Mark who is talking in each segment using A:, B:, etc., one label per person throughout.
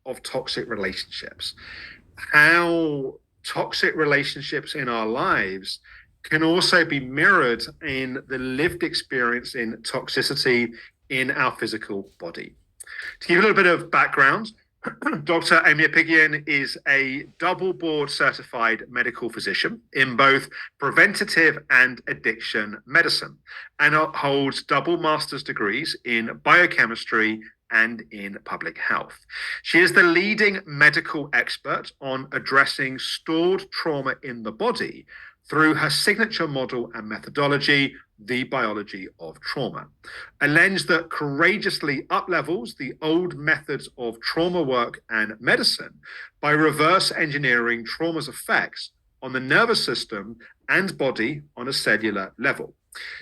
A: of toxic relationships, how toxic relationships in our lives can also be mirrored in the lived experience in toxicity in our physical body. To give you a little bit of background, Dr. Amy Apigian is a double board certified medical physician in both preventative and addiction medicine and holds double master's degrees in biochemistry and in public health. She is the leading medical expert on addressing stored trauma in the body through her signature model and methodology, the biology of trauma, a lens that courageously uplevels the old methods of trauma work and medicine by reverse engineering trauma's effects on the nervous system and body on a cellular level.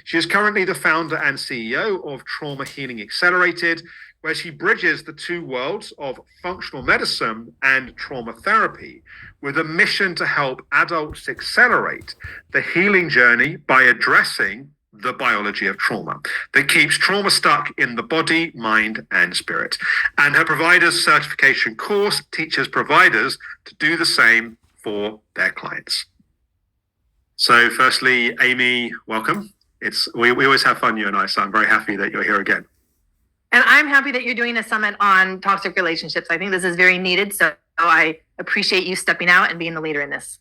A: She is currently the founder and CEO of Trauma Healing Accelerated, where she bridges the two worlds of functional medicine and trauma therapy with a mission to help adults accelerate the healing journey by addressing the biology of trauma that keeps trauma stuck in the body, mind, and spirit. And her provider's certification course teaches providers to do the same for their clients. So firstly, Amy, welcome. We always have fun, you and I, so I'm very happy that you're here again.
B: And I'm happy that you're doing a summit on toxic relationships. I think this is very needed. So I appreciate you stepping out and being the leader in this.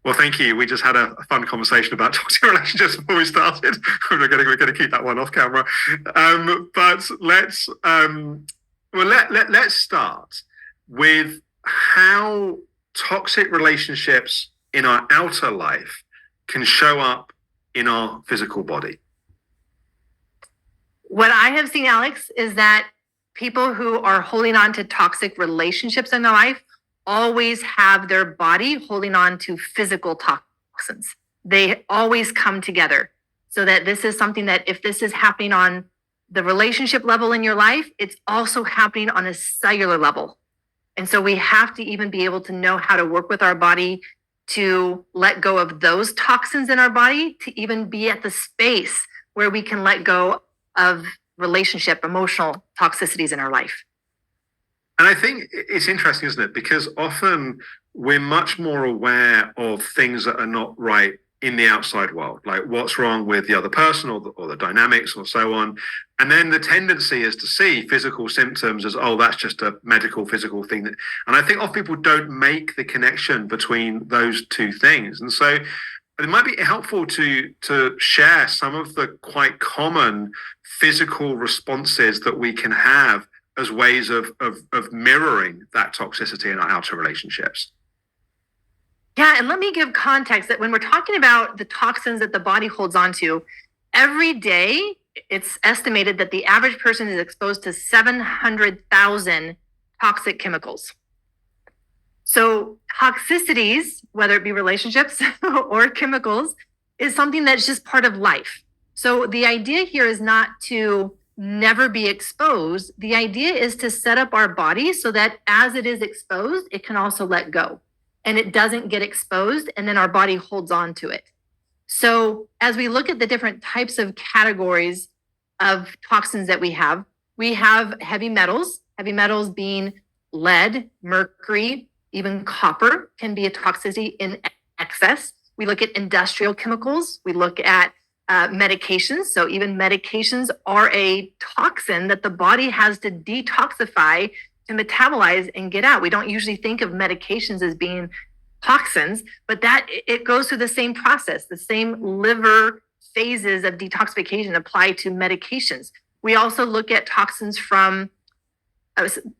A: Well, thank you. We just had a fun conversation about toxic relationships before we started. We're going to keep that one off camera. But let's start with how toxic relationships in our outer life can show up in our physical body.
B: What I have seen, Alex, is that people who are holding on to toxic relationships in their life always have their body holding on to physical toxins. They always come together. So that this is something that if this is happening on the relationship level in your life, it's also happening on a cellular level. And so we have to even be able to know how to work with our body to let go of those toxins in our body, to even be at the space where we can let go of relationship, emotional toxicities in our life.
A: And I think it's interesting, isn't it? Because often we're much more aware of things that are not right in the outside world, like what's wrong with the other person or the dynamics or so on. And then the tendency is to see physical symptoms as, oh, that's just a medical, physical thing. And I think often people don't make the connection between those two things. And so it might be helpful to share some of the quite common physical responses that we can have as ways of mirroring that toxicity in our outer relationships.
B: Yeah, and let me give context that when we're talking about the toxins that the body holds onto, every day it's estimated that the average person is exposed to 700,000 toxic chemicals. So toxicities, whether it be relationships or chemicals, is something that's just part of life. So the idea here is not to never be exposed. The idea is to set up our body so that as it is exposed, it can also let go and it doesn't get exposed, and then our body holds on to it. So as we look at the different types of categories of toxins that we have heavy metals being lead, mercury, even copper can be a toxicity in excess. We look at industrial chemicals. We look at medications. So even medications are a toxin that the body has to detoxify, to metabolize and get out. We don't usually think of medications as being toxins, but that it goes through the same process. The same liver phases of detoxification apply to medications. We also look at toxins from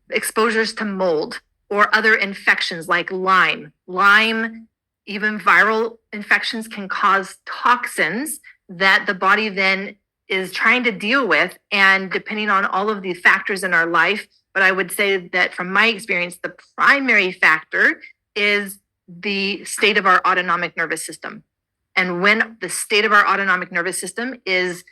B: exposures to mold or other infections like Lyme. Lyme, even viral infections can cause toxins that the body then is trying to deal with. And depending on all of the factors in our life, but I would say that from my experience, the primary factor is the state of our autonomic nervous system. And when the state of our autonomic nervous system is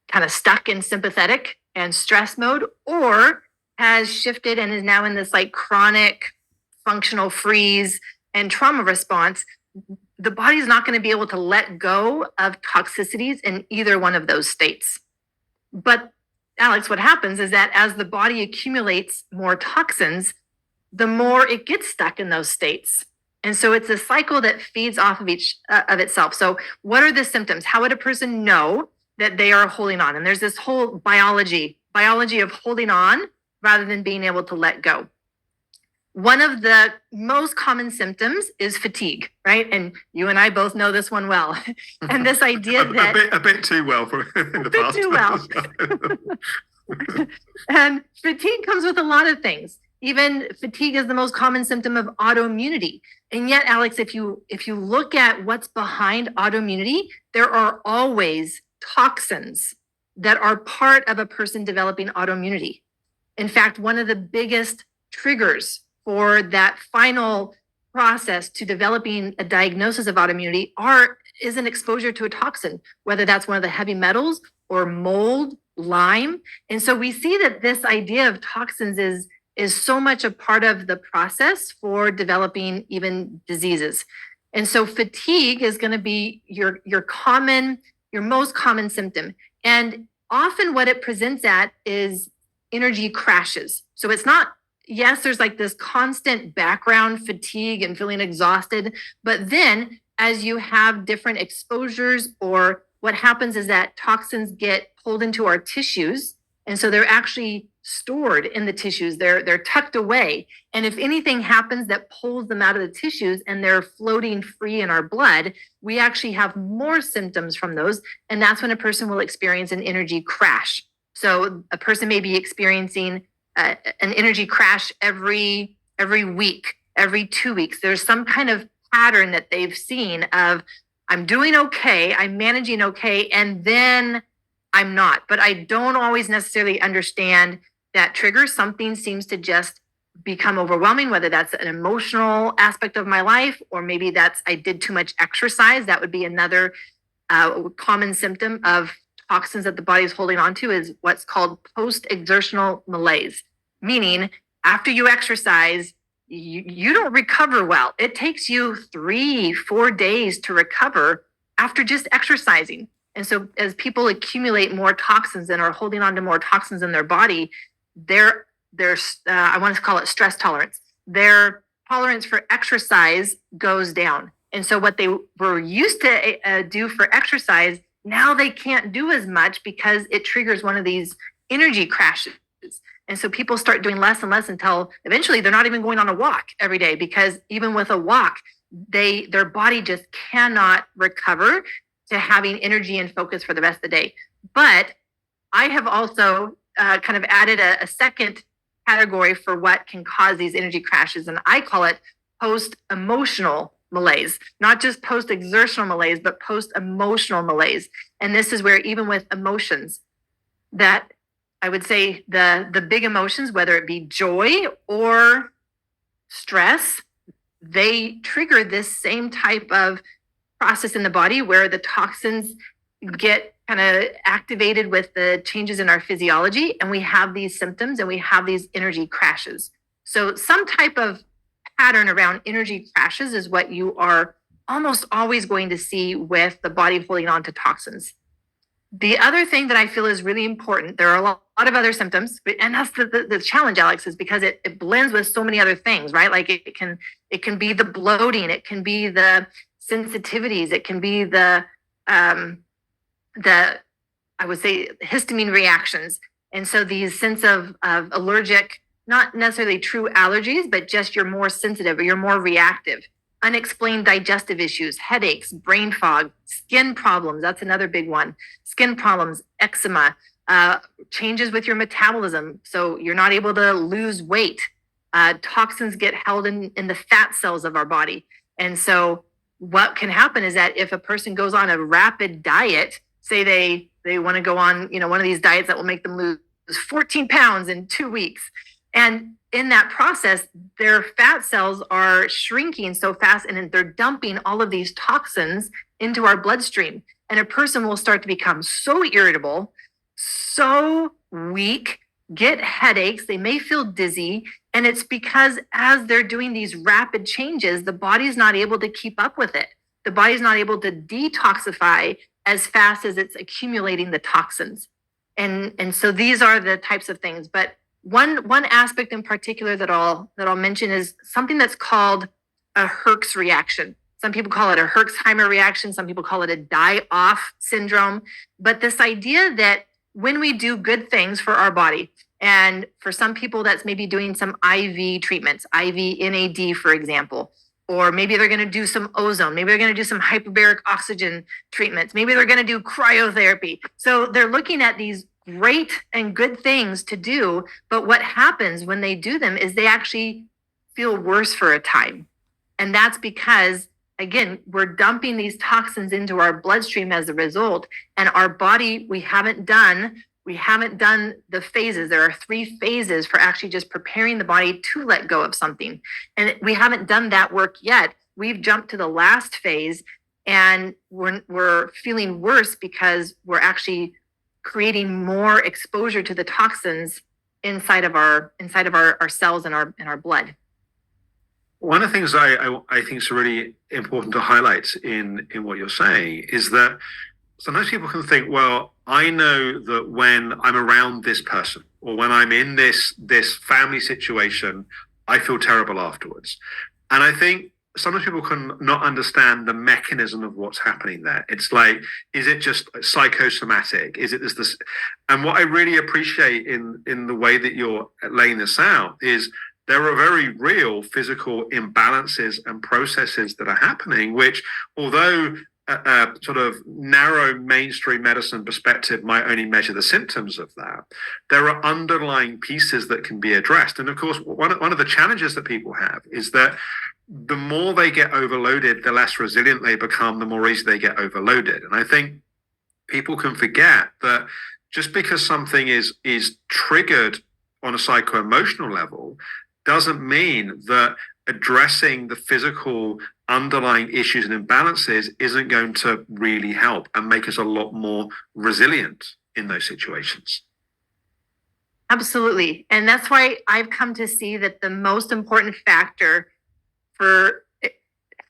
B: kind of stuck in sympathetic and stress mode, or has shifted and is now in this like chronic functional freeze and trauma response, the body is not going to be able to let go of toxicities in either one of those states. But Alex, what happens is that as the body accumulates more toxins, the more it gets stuck in those states. And so it's a cycle that feeds off of each of itself. So what are the symptoms? How would a person know that they are holding on? And there's this whole biology of holding on rather than being able to let go. One of the most common symptoms is fatigue, right? And you and I both know this one well. And this idea that
A: a bit too well for in the past.
B: Too well. And fatigue comes with a lot of things. Even fatigue is the most common symptom of autoimmunity. And yet, Alex, if you look at what's behind autoimmunity, there are always toxins that are part of a person developing autoimmunity. In fact, one of the biggest triggers for that final process to developing a diagnosis of autoimmunity is an exposure to a toxin, whether that's one of the heavy metals or mold, Lyme. And so we see that this idea of toxins is so much a part of the process for developing even diseases. And so fatigue is going to be your most common symptom. And often what it presents at is energy crashes. So it's not, yes, there's like this constant background fatigue and feeling exhausted, but then as you have different exposures, or what happens is that toxins get pulled into our tissues, and so they're actually stored in the tissues. They're tucked away. And if anything happens that pulls them out of the tissues and they're floating free in our blood, we actually have more symptoms from those. And that's when a person will experience an energy crash. So a person may be experiencing an energy crash every week, every 2 weeks. There's some kind of pattern that they've seen of, I'm doing okay, I'm managing okay, and then I'm not. But I don't always necessarily understand that trigger. Something seems to just become overwhelming, whether that's an emotional aspect of my life, or maybe that's I did too much exercise. That would be another common symptom of toxins that the body is holding on to, is what's called post-exertional malaise, meaning after you exercise, you don't recover well. It takes you 3-4 days to recover after just exercising. And so as people accumulate more toxins and are holding on to more toxins in their body, their I want to call it stress tolerance. Their tolerance for exercise goes down. And so what they were used to do for exercise, now they can't do as much because it triggers one of these energy crashes. And so people start doing less and less until eventually they're not even going on a walk every day, because even with a walk, their body just cannot recover to having energy and focus for the rest of the day. But I have also kind of added a second category for what can cause these energy crashes, and I call it post-emotional malaise, not just post-exertional malaise, but post-emotional malaise. And this is where even with emotions, that I would say the big emotions, whether it be joy or stress, they trigger this same type of process in the body where the toxins get kind of activated with the changes in our physiology, and we have these symptoms and we have these energy crashes. So some type of pattern around energy crashes is what you are almost always going to see with the body holding on to toxins. The other thing that I feel is really important, there are a lot of other symptoms, and that's the challenge, Alex, is because it blends with so many other things, right? Like it can be the bloating, it can be the sensitivities, it can be the I would say histamine reactions. And so these sense of allergic, not necessarily true allergies, but just you're more sensitive or you're more reactive. Unexplained digestive issues, headaches, brain fog, skin problems. That's another big one. Skin problems, eczema, changes with your metabolism. So you're not able to lose weight. Toxins get held in the fat cells of our body. And so what can happen is that if a person goes on a rapid diet, say they want to go on, one of these diets that will make them lose 14 pounds in 2 weeks. And in that process, their fat cells are shrinking so fast, and they're dumping all of these toxins into our bloodstream. And a person will start to become so irritable, so weak, get headaches, they may feel dizzy. And it's because as they're doing these rapid changes, the body's not able to keep up with it. The body's not able to detoxify as fast as it's accumulating the toxins. And so these are the types of things. But one aspect in particular that I'll mention is something that's called a Herx reaction. Some people call it a Herxheimer reaction. Some people call it a die-off syndrome. But this idea that when we do good things for our body, and for some people that's maybe doing some IV treatments, IV NAD, for example, or maybe they're going to do some ozone, maybe they're going to do some hyperbaric oxygen treatments, maybe they're going to do cryotherapy. So they're looking at these great and good things to do, but what happens when they do them is they actually feel worse for a time. And that's because, again, we're dumping these toxins into our bloodstream as a result, and our body, we haven't done the phases. There are 3 phases for actually just preparing the body to let go of something. And we haven't done that work yet. We've jumped to the last phase, and we're feeling worse because we're actually creating more exposure to the toxins inside of our cells and our blood.
A: One of the things I think is really important to highlight in what you're saying is that sometimes people can think, well, I know that when I'm around this person or when I'm in this family situation, I feel terrible afterwards. And I think sometimes people can not understand the mechanism of what's happening there. It's like, is it just psychosomatic? Is it this? And what I really appreciate in the way that you're laying this out is there are very real physical imbalances and processes that are happening, which, although a sort of narrow mainstream medicine perspective might only measure the symptoms of that, there are underlying pieces that can be addressed. And of course, one of the challenges that people have is that the more they get overloaded, the less resilient they become, the more easy they get overloaded. And I think people can forget that just because something is triggered on a psycho-emotional level doesn't mean that addressing the physical underlying issues and imbalances isn't going to really help and make us a lot more resilient in those situations.
B: Absolutely. And that's why I've come to see that the most important factor for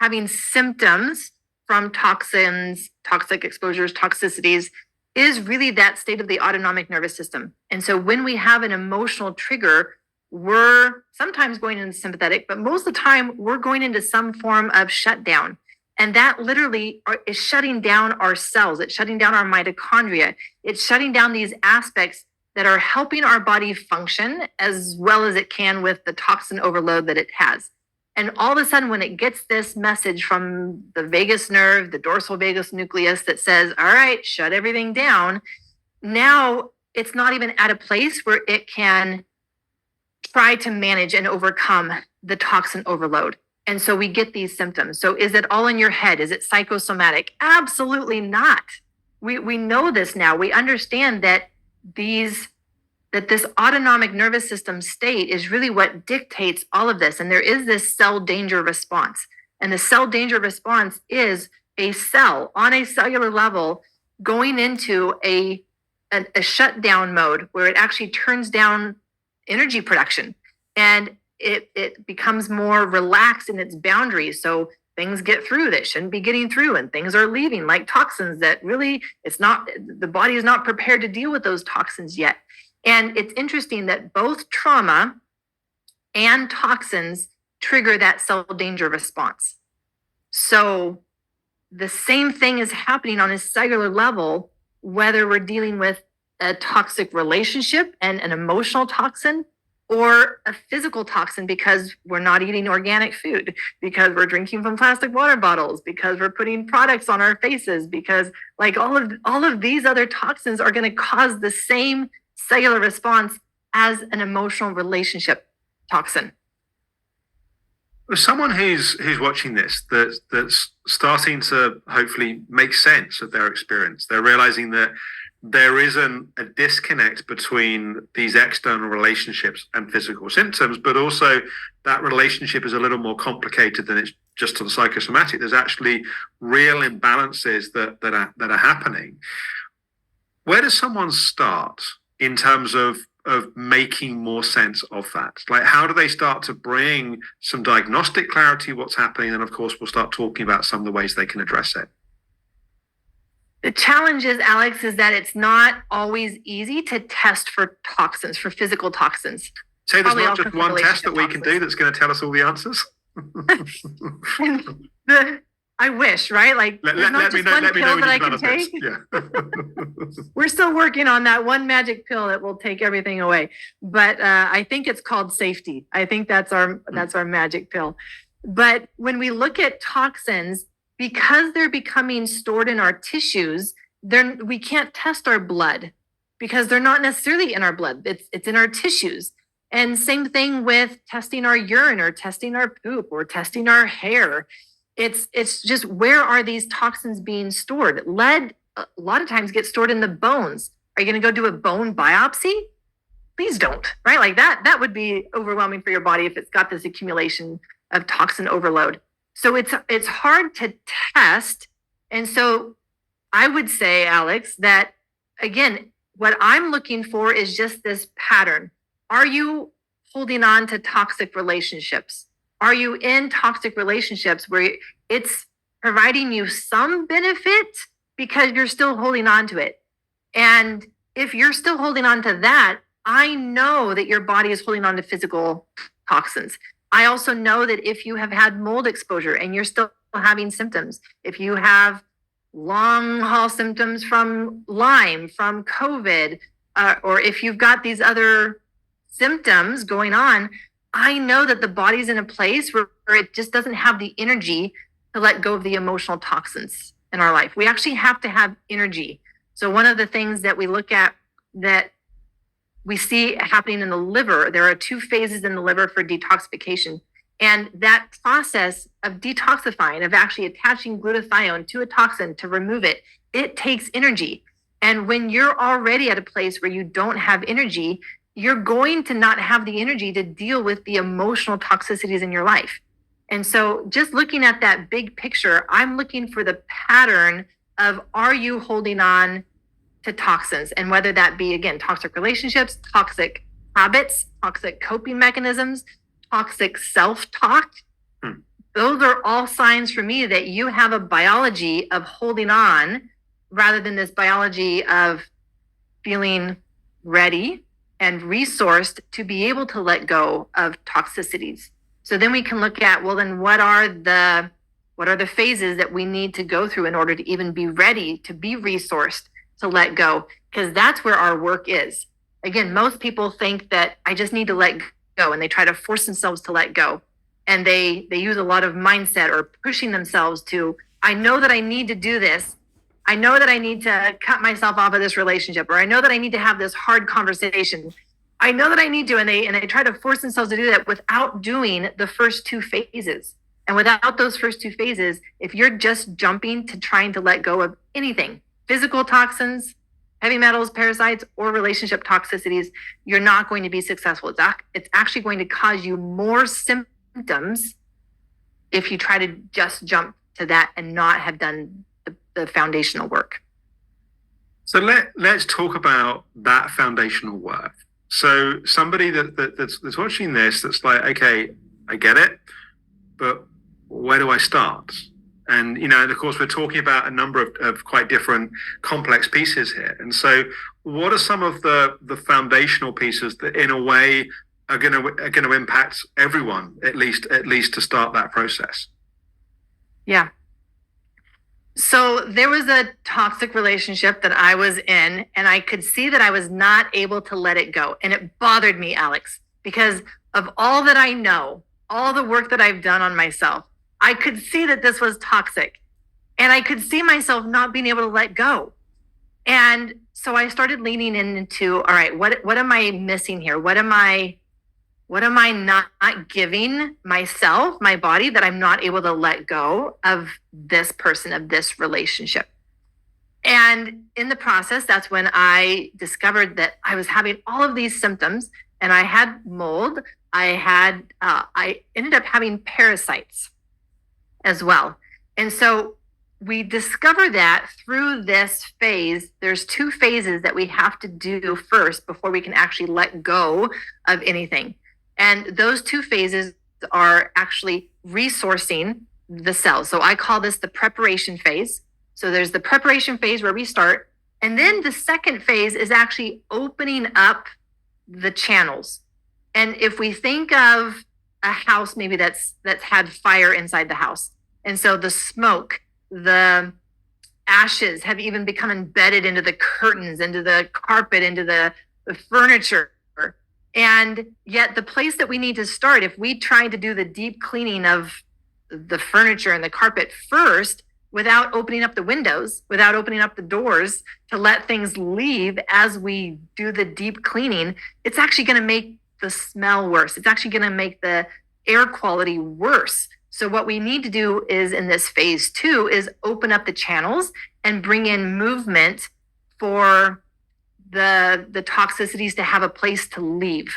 B: having symptoms from toxins, toxic exposures, toxicities, is really that state of the autonomic nervous system. And so when we have an emotional trigger, we're sometimes going into sympathetic, but most of the time we're going into some form of shutdown. And that literally is shutting down our cells. It's shutting down our mitochondria. It's shutting down these aspects that are helping our body function as well as it can with the toxin overload that it has. And all of a sudden, when it gets this message from the vagus nerve, the dorsal vagus nucleus that says, all right, shut everything down, now it's not even at a place where it can try to manage and overcome the toxin overload. And so we get these symptoms. So is it all in your head? Is it psychosomatic? Absolutely not. We know this now. We understand that this autonomic nervous system state is really what dictates all of this. And there is this cell danger response. And the cell danger response is a cell on a cellular level going into a shutdown mode where it actually turns down energy production, and it becomes more relaxed in its boundaries. So things get through that shouldn't be getting through, and things are leaving, like toxins that really the body is not prepared to deal with those toxins yet. And it's interesting that both trauma and toxins trigger that cell danger response. So the same thing is happening on a cellular level, whether we're dealing with a toxic relationship and an emotional toxin, or a physical toxin because we're not eating organic food, because we're drinking from plastic water bottles, because we're putting products on our faces, because like all of these other toxins are going to cause the same cellular response as an emotional relationship toxin.
A: Someone who's watching this that's starting to hopefully make sense of their experience, they're realizing that there isn't a disconnect between these external relationships and physical symptoms, but also that relationship is a little more complicated than it's just to the psychosomatic. There's actually real imbalances that are happening. Where does someone start in terms of making more sense of that? Like, how do they start to bring some diagnostic clarity what's happening? And of course, we'll start talking about some of the ways they can address it.
B: The challenge is, Alex, is that it's not always easy to test for toxins, for physical toxins.
A: So there's
B: Probably
A: not
B: also
A: just
B: for
A: one test that we
B: relationship
A: can do that's going to tell us all the answers.
B: I wish, right? Like, there's not just one pill that I can take.
A: Yeah.
B: We're still working on that one magic pill that will take everything away. But I think it's called safety. I think that's our magic pill. But when we look at toxins, because they're becoming stored in our tissues, we can't test our blood because they're not necessarily in our blood. It's in our tissues. And same thing with testing our urine or testing our poop or testing our hair. It's just, where are these toxins being stored? Lead a lot of times gets stored in the bones. Are you going to go do a bone biopsy? Please don't, right? Like that would be overwhelming for your body if it's got this accumulation of toxin overload. So it's hard to test. And so I would say, Alex, that again, what I'm looking for is just this pattern. Are you holding on to toxic relationships? Are you in toxic relationships where it's providing you some benefit because you're still holding on to it? And if you're still holding on to that, I know that your body is holding on to physical toxins. I also know that if you have had mold exposure and you're still having symptoms, if you have long haul symptoms from Lyme, from COVID, or if you've got these other symptoms going on, I know that the body's in a place where it just doesn't have the energy to let go of the emotional toxins in our life. We actually have to have energy. So one of the things that we look at that we see happening in the liver, there are 2 phases in the liver for detoxification. And that process of detoxifying, of actually attaching glutathione to a toxin to remove it, it takes energy. And when you're already at a place where you don't have energy, you're going to not have the energy to deal with the emotional toxicities in your life. And so just looking at that big picture, I'm looking for the pattern of, are you holding on to toxins? And whether that be, again, toxic relationships, toxic habits, toxic coping mechanisms, toxic self-talk, those are all signs for me that you have a biology of holding on rather than this biology of feeling ready and resourced to be able to let go of toxicities. So then we can look at, well, then what are the phases that we need to go through in order to even be ready to be resourced to let go? Because that's where our work is. Again, most people think that I just need to let go, and they try to force themselves to let go. And they use a lot of mindset or pushing themselves to, I know that I need to do this. I know that I need to cut myself off of this relationship, or I know that I need to have this hard conversation. I know that I need to, and they try to force themselves to do that without doing the first 2 phases. And without those first 2 phases, if you're just jumping to trying to let go of anything, physical toxins, heavy metals, parasites, or relationship toxicities, you're not going to be successful. It's actually going to cause you more symptoms if you try to just jump to that and not have done the foundational work.
A: So let's talk about that foundational work. So somebody that's watching this, that's like, okay, I get it, but where do I start? And, of course, we're talking about a number of quite different complex pieces here. And so what are some of the foundational pieces that in a way are going to impact everyone, at least to start that process?
B: Yeah. So there was a toxic relationship that I was in, and I could see that I was not able to let it go. And it bothered me, Alex, because of all that I know, all the work that I've done on myself, I could see that this was toxic, and I could see myself not being able to let go. And so I started leaning into, all right, what am I missing here? What am I not giving myself, my body, that I'm not able to let go of this person, of this relationship? And in the process, that's when I discovered that I was having all of these symptoms, and I had mold. I ended up having parasites as well. And so we discover that through this phase, there's 2 phases that we have to do first before we can actually let go of anything. And those 2 phases are actually resourcing the cells. So I call this the preparation phase. So there's the preparation phase where we start. And then the second phase is actually opening up the channels. And if we think of a house maybe that's had fire inside the house, and so the smoke, the ashes have even become embedded into the curtains, into the carpet, into the furniture. And yet the place that we need to start, if we try to do the deep cleaning of the furniture and the carpet first, without opening up the windows, without opening up the doors to let things leave as we do the deep cleaning, it's actually going to make the smell worse. It's actually going to make the air quality worse. So what we need to do is, in this phase 2, is open up the channels and bring in movement for the toxicities to have a place to leave.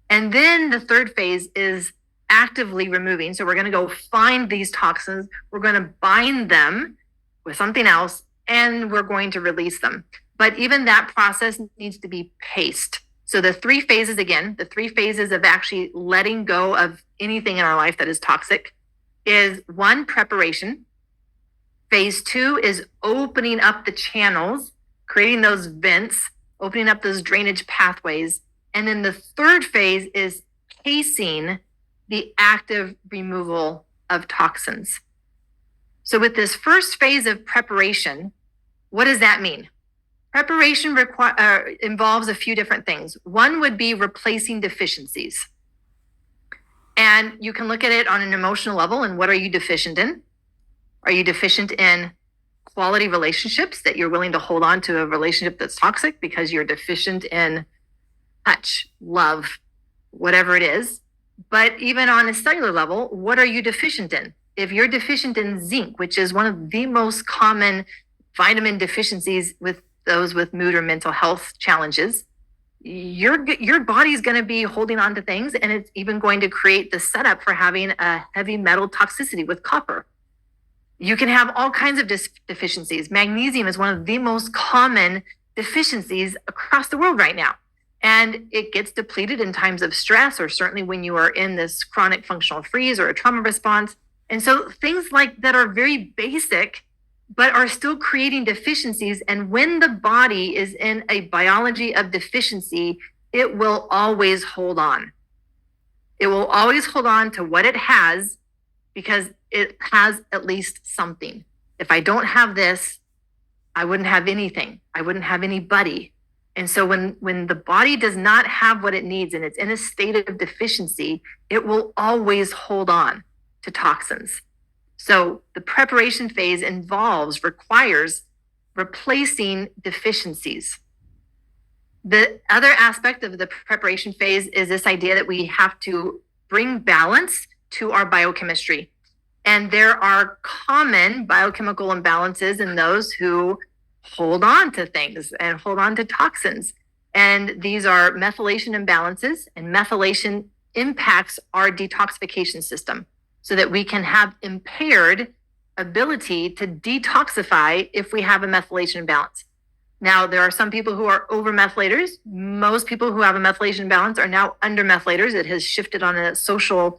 B: And then the third phase is actively removing. So we're going to go find these toxins, we're going to bind them with something else, and we're going to release them. But even that process needs to be paced. So the 3 phases, again, the 3 phases of actually letting go of anything in our life that is toxic is 1, preparation. Phase 2 is opening up the channels, creating those vents, opening up those drainage pathways. And then the third phase is pacing the active removal of toxins. So with this first phase of preparation, what does that mean? Preparation involves a few different things. One would be replacing deficiencies. And you can look at it on an emotional level. And what are you deficient in? Are you deficient in quality relationships, that you're willing to hold on to a relationship that's toxic because you're deficient in touch, love, whatever it is? But even on a cellular level, what are you deficient in? If you're deficient in zinc, which is one of the most common vitamin deficiencies with those with mood or mental health challenges, your body's going to be holding on to things, and it's even going to create the setup for having a heavy metal toxicity with copper. You can have all kinds of deficiencies. Magnesium is one of the most common deficiencies across the world right now. And it gets depleted in times of stress, or certainly when you are in this chronic functional freeze or a trauma response. And so things like that are very basic, but are still creating deficiencies. And when the body is in a biology of deficiency, it will always hold on. It will always hold on to what it has, because it has at least something. If I don't have this, I wouldn't have anything. I wouldn't have anybody. And so when the body does not have what it needs and it's in a state of deficiency, it will always hold on to toxins. So the preparation phase requires replacing deficiencies. The other aspect of the preparation phase is this idea that we have to bring balance to our biochemistry. And there are common biochemical imbalances in those who hold on to things and hold on to toxins. And these are methylation imbalances, and methylation impacts our detoxification system so that we can have impaired ability to detoxify if we have a methylation imbalance. Now, there are some people who are over methylators. Most people who have a methylation imbalance are now under methylators. It has shifted on a social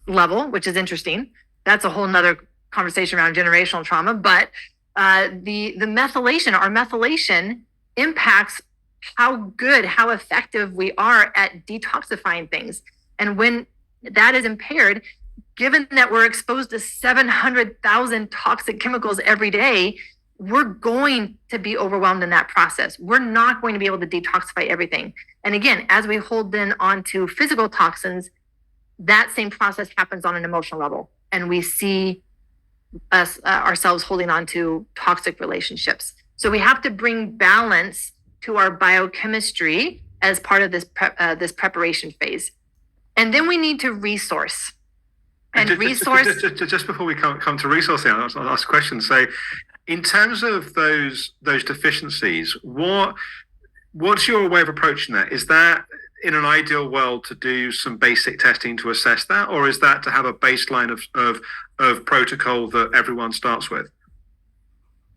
B: level, which is interesting. That's a whole nother conversation around generational trauma. But the methylation, our methylation impacts how effective we are at detoxifying things. And when that is impaired, given that we're exposed to 700,000 toxic chemicals every day, we're going to be overwhelmed in that process. We're not going to be able to detoxify everything. And again, as we hold then onto physical toxins, that same process happens on an emotional level. And we see ourselves holding on to toxic relationships. So we have to bring balance to our biochemistry as part of this preparation phase. And then we need to resource. And
A: just before we come to resourcing, I'll ask a question. So in terms of those deficiencies, what's your way of approaching that? Is that in an ideal world to do some basic testing to assess that, or is that to have a baseline of protocol that everyone starts with?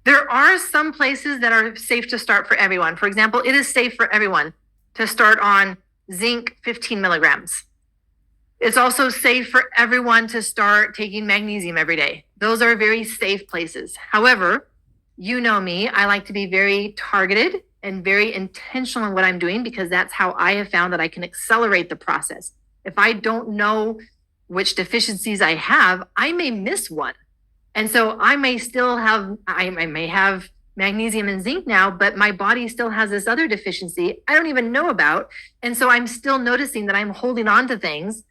B: There are some places that are safe to start for everyone. For example, it is safe for everyone to start on zinc 15 milligrams. It's also safe for everyone to start taking magnesium every day. Those are very safe places. However, you know me, I like to be very targeted and very intentional in what I'm doing, because that's how I have found that I can accelerate the process. If I don't know which deficiencies I have, I may miss one. And so I may still have, I may have magnesium and zinc now, but my body still has this other deficiency I don't even know about. And so I'm still noticing that I'm holding on to things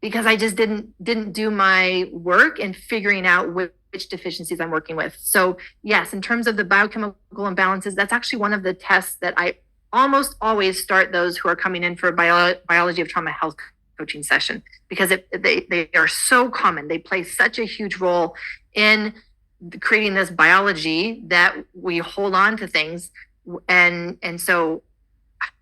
B: because I just didn't do my work in figuring out which deficiencies I'm working with. So yes, in terms of the biochemical imbalances, that's actually one of the tests that I almost always start those who are coming in for a biology of trauma health coaching session, because they are so common. They play such a huge role in creating this biology that we hold on to things. And so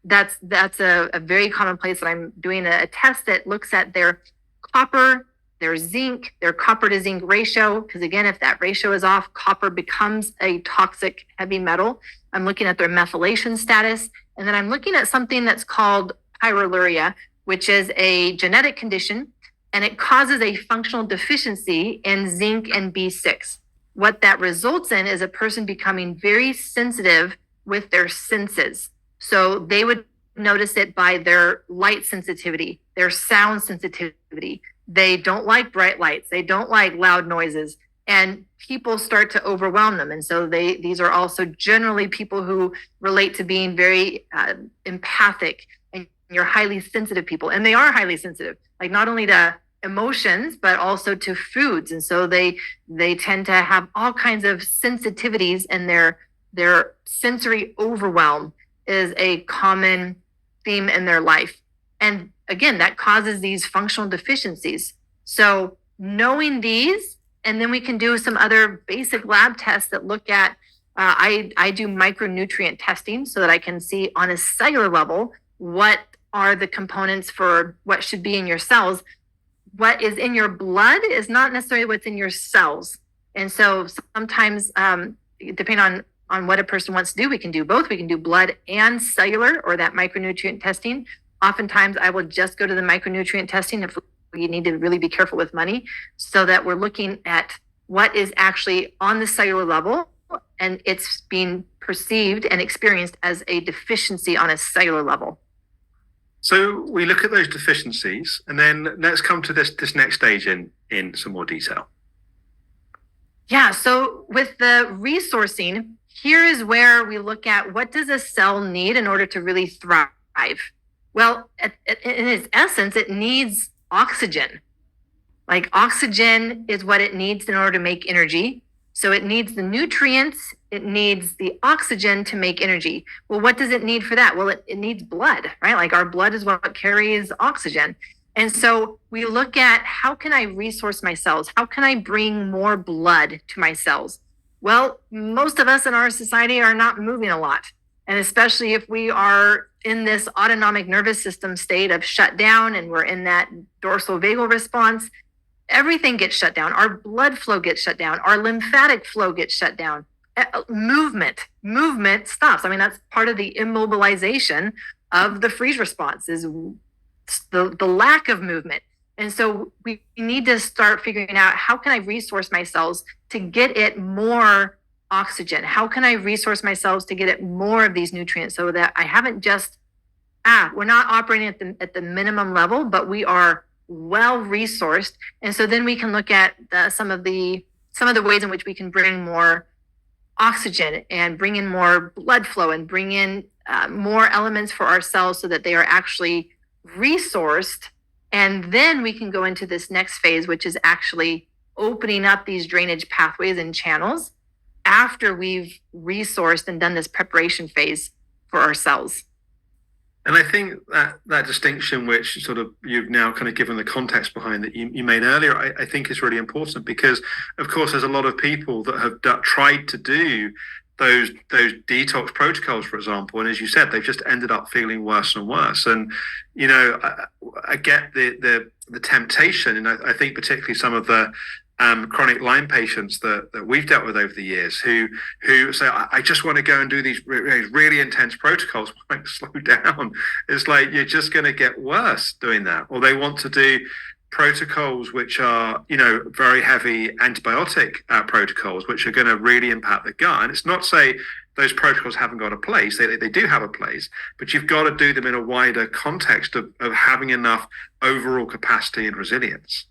B: that's a very common place that I'm doing a test that looks at their copper, their zinc, their copper to zinc ratio. Because again, if that ratio is off, copper becomes a toxic heavy metal. I'm looking at their methylation status. And then I'm looking at something that's called pyroluria, which is a genetic condition, and it causes a functional deficiency in zinc and B6. What that results in is a person becoming very sensitive with their senses. So they would notice it by their light sensitivity, their sound sensitivity. They don't like bright lights. They don't like loud noises. And people start to overwhelm them. And so these are also generally people who relate to being very empathic, and you're highly sensitive people. And they are highly sensitive, like not only to emotions, but also to foods. And so they tend to have all kinds of sensitivities, and their sensory overwhelm is a common theme in their life. And again, that causes these functional deficiencies. So knowing these, and then we can do some other basic lab tests that look at, I do micronutrient testing so that I can see on a cellular level what are the components for what should be in your cells. What is in your blood is not necessarily what's in your cells. And so sometimes, depending on what a person wants to do, we can do both. We can do blood and cellular, or that micronutrient testing. Oftentimes I will just go to the micronutrient testing if we need to really be careful with money, so that we're looking at what is actually on the cellular level, and it's being perceived and experienced as a deficiency on a cellular level.
A: So we look at those deficiencies, and then let's come to this next stage in some more detail.
B: Yeah, so with the resourcing, here is where we look at what does a cell need in order to really thrive? Well, in its essence, it needs oxygen. Like oxygen is what it needs in order to make energy. So it needs the nutrients, it needs the oxygen to make energy. Well, what does it need for that? Well, it needs blood, right? Like our blood is what carries oxygen. And so we look at, how can I resource my cells? How can I bring more blood to my cells? Well, most of us in our society are not moving a lot. And especially if we are in this autonomic nervous system state of shutdown, and we're in that dorsal vagal response, everything gets shut down. Our blood flow gets shut down. Our lymphatic flow gets shut down. Movement stops. I mean, that's part of the immobilization of the freeze response, is the lack of movement. And so we need to start figuring out, how can I resource my cells to get it more oxygen? How can I resource my cells to get it more of these nutrients, so that I haven't just, we're not operating at the minimum level, but we are well resourced. And so then we can look at some of the ways in which we can bring more oxygen and bring in more blood flow and bring in more elements for our cells, so that they are actually resourced. And then we can go into this next phase, which is actually opening up these drainage pathways and channels after we've resourced and done this preparation phase for our cells.
A: And I think that distinction, which sort of you've now kind of given the context behind that you made earlier, I think is really important, because of course there's a lot of people that have tried to do those detox protocols, for example, and as you said, they've just ended up feeling worse and worse. And you know, I get the temptation, and I think particularly some of the chronic Lyme patients that we've dealt with over the years, who say, I just want to go and do these really intense protocols. Like, slow down. It's like, you're just going to get worse doing that. Or they want to do protocols which are, very heavy antibiotic protocols, which are going to really impact the gut. And it's not to say those protocols haven't got a place. They do have a place, but you've got to do them in a wider context of having enough overall capacity and resilience.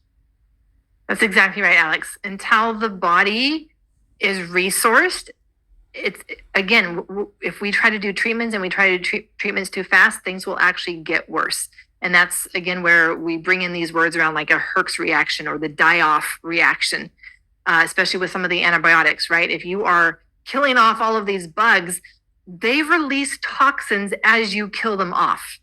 B: That's exactly right, Alex. Until the body is resourced, it's, again, if we try to do treatments and we try to do treatments too fast, things will actually get worse. And that's, again, where we bring in these words around like a Herx reaction or the die-off reaction, especially with some of the antibiotics, right? If you are killing off all of these bugs, they release toxins as you kill them off.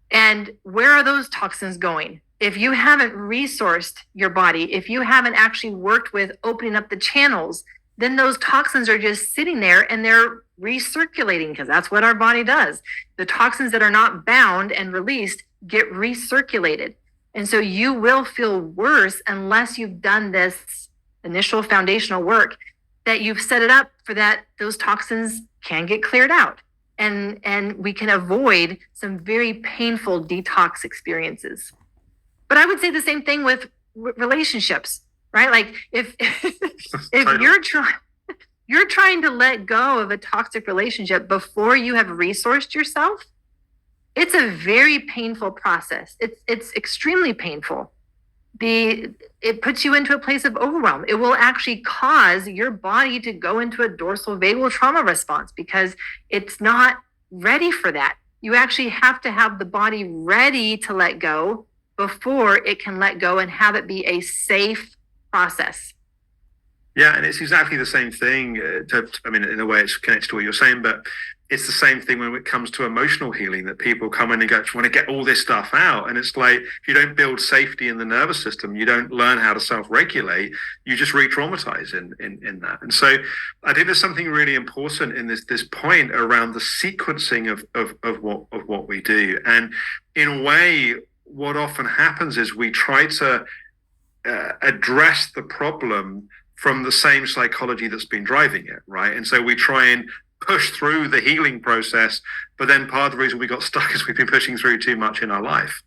B: And where are those toxins going? If you haven't resourced your body, if you haven't actually worked with opening up the channels, then those toxins are just sitting there and they're recirculating, because that's what our body does. The toxins that are not bound and released get recirculated. And so you will feel worse unless you've done this initial foundational work, that you've set it up for that those toxins can get cleared out. And we can avoid some very painful detox experiences. But I would say the same thing with relationships, right? Like if you're trying to let go of a toxic relationship before you have resourced yourself, it's a very painful process. It's extremely painful. It puts you into a place of overwhelm. It will actually cause your body to go into a dorsal vagal trauma response because it's not ready for that. You actually have to have the body ready to let go before it can let go and have it be a safe process.
A: Yeah, and it's exactly the same thing. In a way, it's connected to what you're saying, but it's the same thing when it comes to emotional healing, that people come in and go, I want to get all this stuff out. And it's like, if you don't build safety in the nervous system, you don't learn how to self-regulate, you just re-traumatize in that. And so I think there's something really important in this point around the sequencing of what we do. And in a way, what often happens is we try to address the problem from the same psychology that's been driving it, right? And so we try and push through the healing process, but then part of the reason we got stuck is we've been pushing through too much in our life.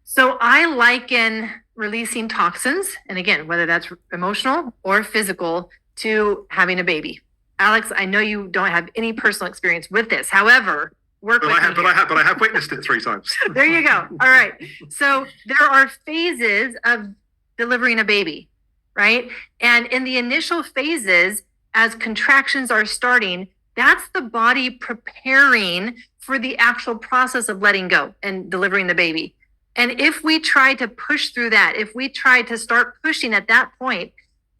B: So I liken releasing toxins, and again, whether that's emotional or physical, to having a baby. Alex, I know you don't have any personal experience with this. However, but
A: I have witnessed it 3 times.
B: There you go. All right. So there are phases of delivering a baby, right? And in the initial phases, as contractions are starting, that's the body preparing for the actual process of letting go and delivering the baby. And if we try to push through that, if we try to start pushing at that point,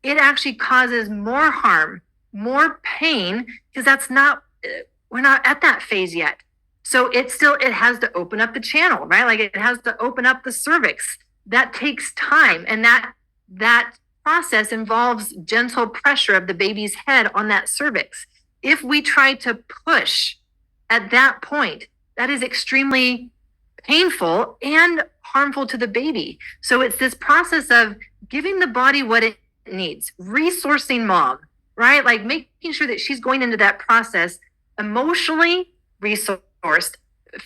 B: it actually causes more harm, more pain, because we're not at that phase yet. So it has to open up the channel, right? Like it has to open up the cervix. That takes time. And that process involves gentle pressure of the baby's head on that cervix. If we try to push at that point, that is extremely painful and harmful to the baby. So it's this process of giving the body what it needs, resourcing mom, right? Like making sure that she's going into that process emotionally resourced,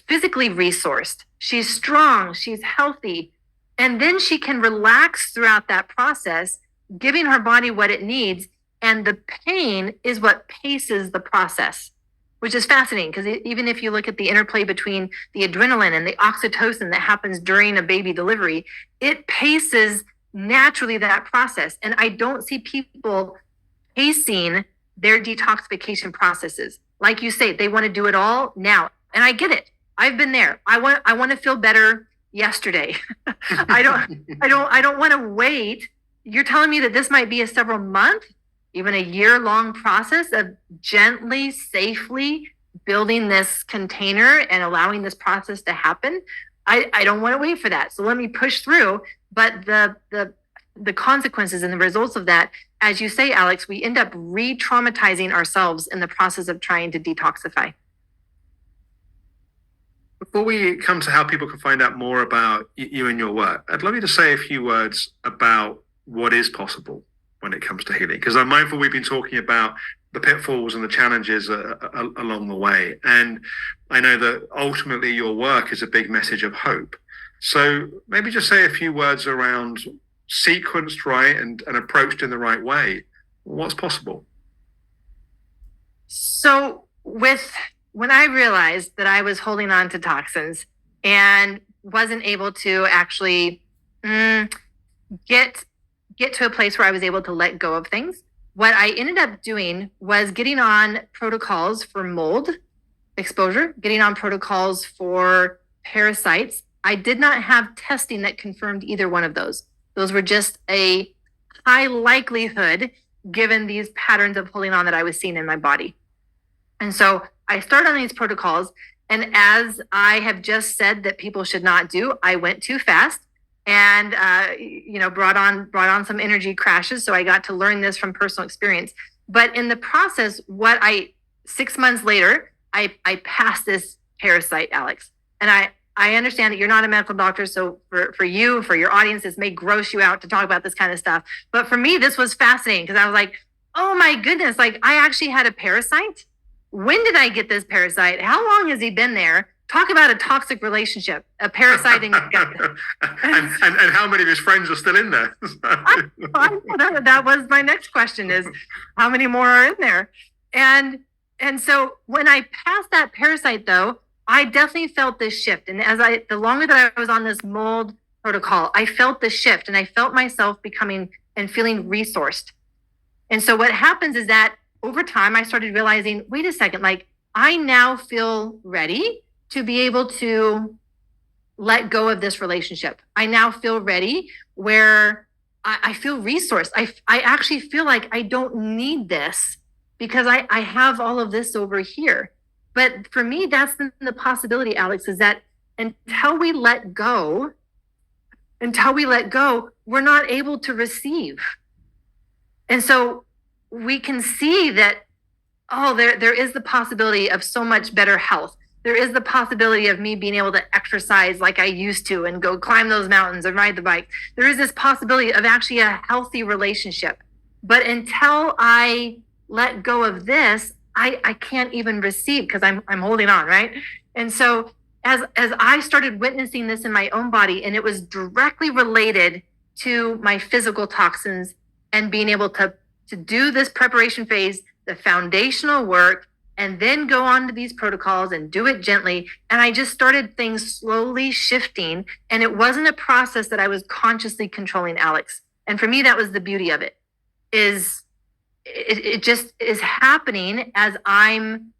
B: physically resourced. She's strong, she's healthy, and then she can relax throughout that process, giving her body what it needs. And the pain is what paces the process, which is fascinating, because even if you look at the interplay between the adrenaline and the oxytocin that happens during a baby delivery, it paces naturally that process. And I don't see people pacing their detoxification processes. Like you say, they want to do it all now. And I get it. I've been there. I want to feel better yesterday. I don't want to wait. You're telling me that this might be a several month, even a year-long process of gently, safely building this container and allowing this process to happen. I don't want to wait for that. So let me push through. But the consequences and the results of that, as you say, Alex, we end up re-traumatizing ourselves in the process of trying to detoxify.
A: Before we come to how people can find out more about you and your work, I'd love you to say a few words about what is possible when it comes to healing, because I'm mindful we've been talking about the pitfalls and the challenges along the way. And I know that ultimately your work is a big message of hope. So maybe just say a few words around sequenced right and approached in the right way. What's possible?
B: So with when I realized that I was holding on to toxins and wasn't able to actually mm, get get to a place where I was able to let go of things, what I ended up doing was getting on protocols for mold exposure, getting on protocols for parasites. I did not have testing that confirmed either one of those. Those were just a high likelihood given these patterns of holding on that I was seeing in my body. And so I started on these protocols. And as I have just said that people should not do, I went too fast and brought on some energy crashes. So I got to learn this from personal experience. But in the process, 6 months later, I passed this parasite, Alex. And I understand that you're not a medical doctor. So for you, for your audience, this may gross you out to talk about this kind of stuff. But for me, this was fascinating because I was like, oh my goodness, like I actually had a parasite. When did I get this parasite? How long has he been there? Talk about a toxic relationship, a parasite in your gut.
A: and how many of his friends are still in there?
B: That was my next question is how many more are in there? And so when I passed that parasite though, I definitely felt this shift. And the longer that I was on this mold protocol, I felt the shift and I felt myself becoming and feeling resourced. And so what happens is that over time, I started realizing, wait a second, like I now feel ready to be able to let go of this relationship. I now feel ready where I feel resourced. I actually feel like I don't need this because I have all of this over here. But for me, that's the possibility, Alex, is that until we let go, we're not able to receive. And so we can see that, there is the possibility of so much better health. There is the possibility of me being able to exercise like I used to and go climb those mountains and ride the bike. There is this possibility of actually a healthy relationship. But until I let go of this, I can't even receive because I'm holding on, right? And so as I started witnessing this in my own body, and it was directly related to my physical toxins and being able to do this preparation phase, the foundational work, and then go on to these protocols and do it gently. And I just started things slowly shifting. And it wasn't a process that I was consciously controlling, Alex. And for me, that was the beauty of it, is it just is happening as I'm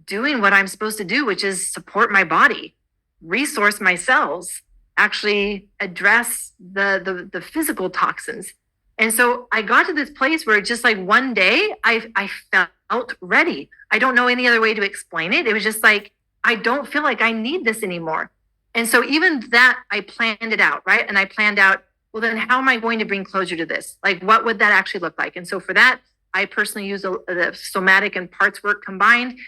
B: doing what I'm supposed to do, which is support my body, resource my cells, actually address the physical toxins. And so I got to this place where just like one day I felt ready. I don't know any other way to explain it. It was just like, I don't feel like I need this anymore. And so even that, I planned it out, right? And I planned out, well, then how am I going to bring closure to this? Like, what would that actually look like? And so for that, I personally use the somatic and parts work combined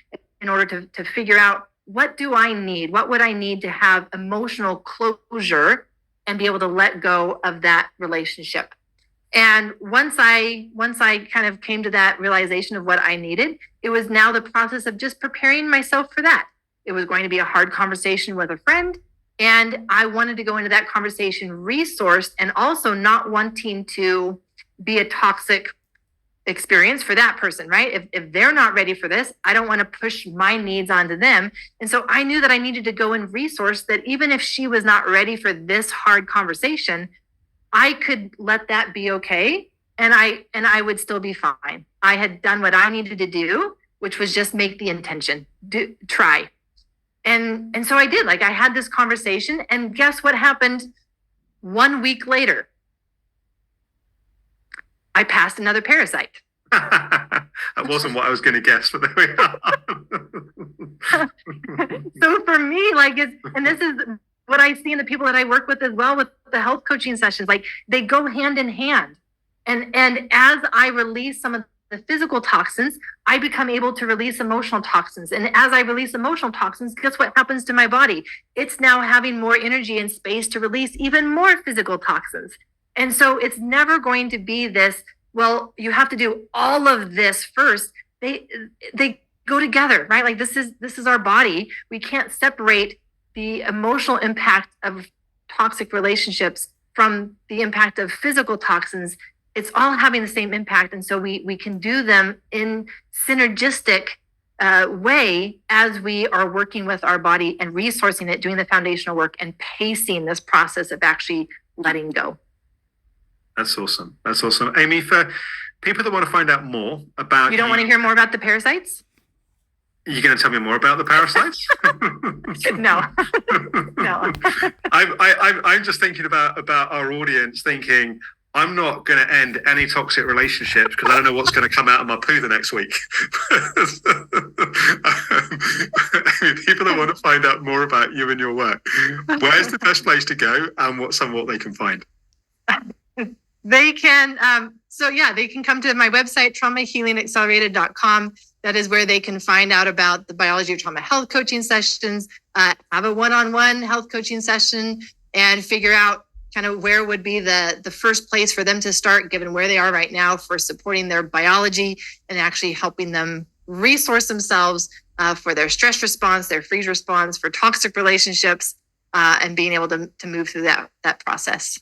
B: in order to figure out, what do I need? What would I need to have emotional closure and be able to let go of that relationship? And once I kind of came to that realization of what I needed, it was now the process of just preparing myself for that. It was going to be a hard conversation with a friend. And I wanted to go into that conversation resourced and also not wanting to be a toxic experience for that person, right? If they're not ready for this, I don't want to push my needs onto them. And so I knew that I needed to go and resource that even if she was not ready for this hard conversation, I could let that be okay. And I would still be fine. I had done what I needed to do, which was just make the intention, try. And so I did. Like I had this conversation, and guess what happened 1 week later? I passed another parasite.
A: That wasn't what I was going to guess, but there we are.
B: So for me, like and this is what I see in the people that I work with as well with the health coaching sessions, like they go hand in hand. And as I release some of the physical toxins, I become able to release emotional toxins. And as I release emotional toxins, guess what happens to my body? It's now having more energy and space to release even more physical toxins. And so it's never going to be this, well, you have to do all of this first. They go together, right? Like this is our body. We can't separate the emotional impact of toxic relationships from the impact of physical toxins, it's all having the same impact. And so we can do them in synergistic way as we are working with our body and resourcing it, doing the foundational work and pacing this process of actually letting go.
A: That's awesome. That's awesome. Amy, for people that want to find out more about
B: You don't want to hear more about the parasites?
A: You're going to tell me more about the parasites?
B: No. No.
A: I'm just thinking about our audience thinking, I'm not going to end any toxic relationships because I don't know what's going to come out of my poo the next week. People that want to find out more about you and your work, where's the best place to go and what they can find?
B: They can, they can come to my website, traumahealingaccelerated.com. That is where they can find out about the Biology of Trauma health coaching sessions, have a one-on-one health coaching session, and figure out kind of where would be the first place for them to start, given where they are right now, for supporting their biology and actually helping them resource themselves for their stress response, their freeze response, for toxic relationships, and being able to move through that process.